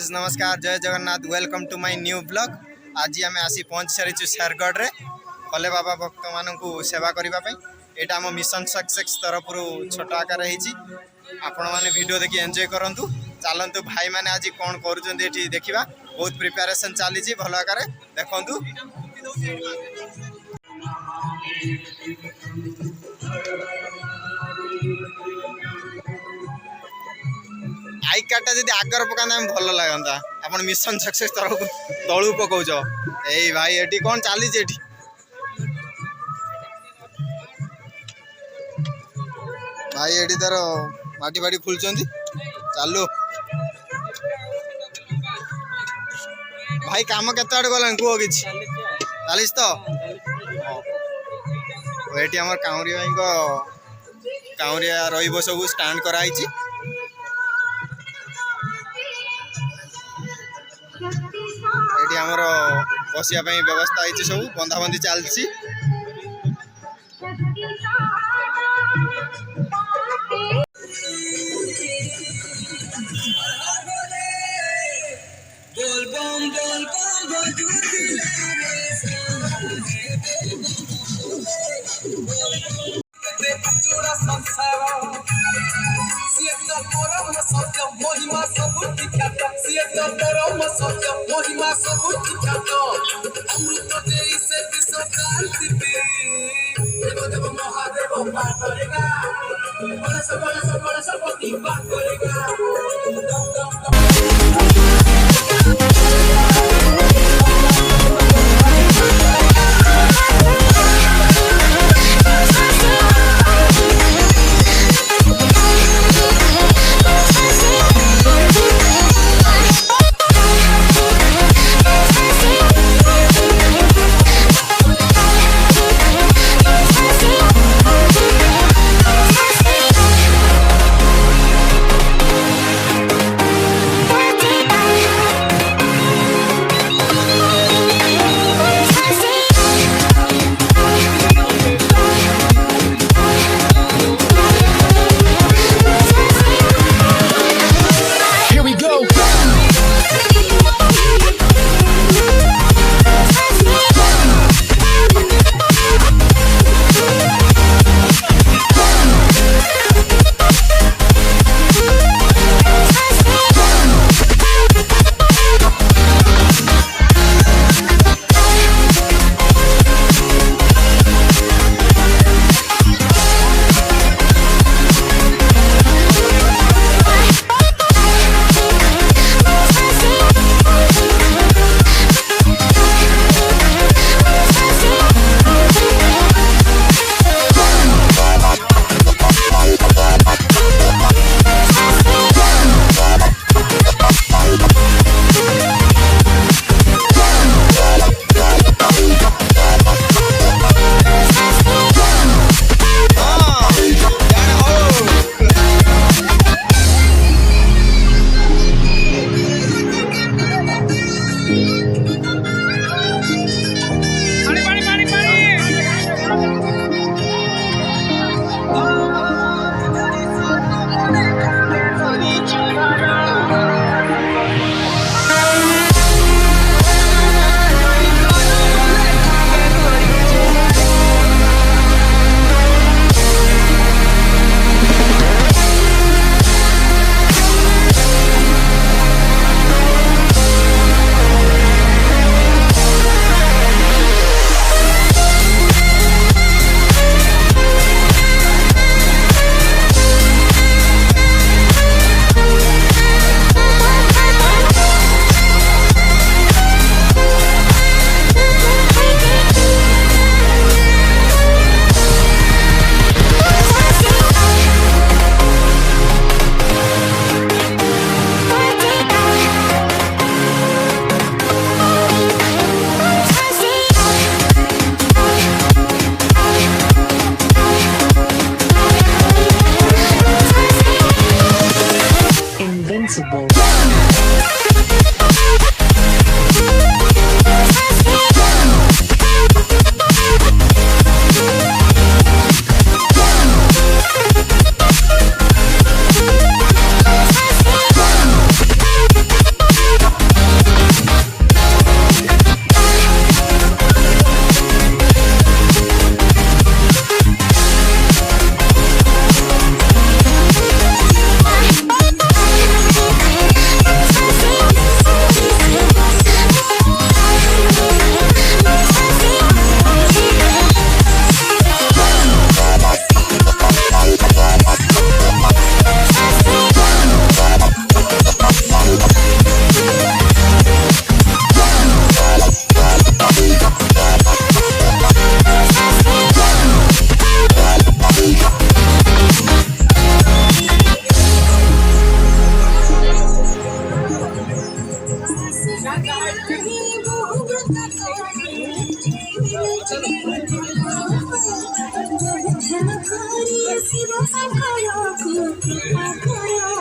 Guys नमस्कार जय Jagannath welcome to my new blog. आज आम आसी पहुँच सारी शेरगढ़ में कले बाबा भक्त मानू सेवा करने। यहाँ आम मिशन सक्सेस तरफ छोट आकार आपण मैंने वीडियो देखि एंजॉय करंतु। चलतु भाई मैंने आज कौन कर देखा बहुत प्रिपेरेसन चली भल आकार देखु। आई कार्ड जब आगर पका भल लगता आप मिशन सक्सेस तरफ तलू पकाच ए भाई ये कौन चली भाई ये तार माटी फाटी खुलुं चालू भाई काम केत आड़े गलानी कह कि चलीस तो ये आम काउरी भाई काउरिया रही सब स्टाण्ड कराई। ये आमर बसिया व्यवस्था है सब बंधाबंधी चलती। शिव सखाया को कृपा करो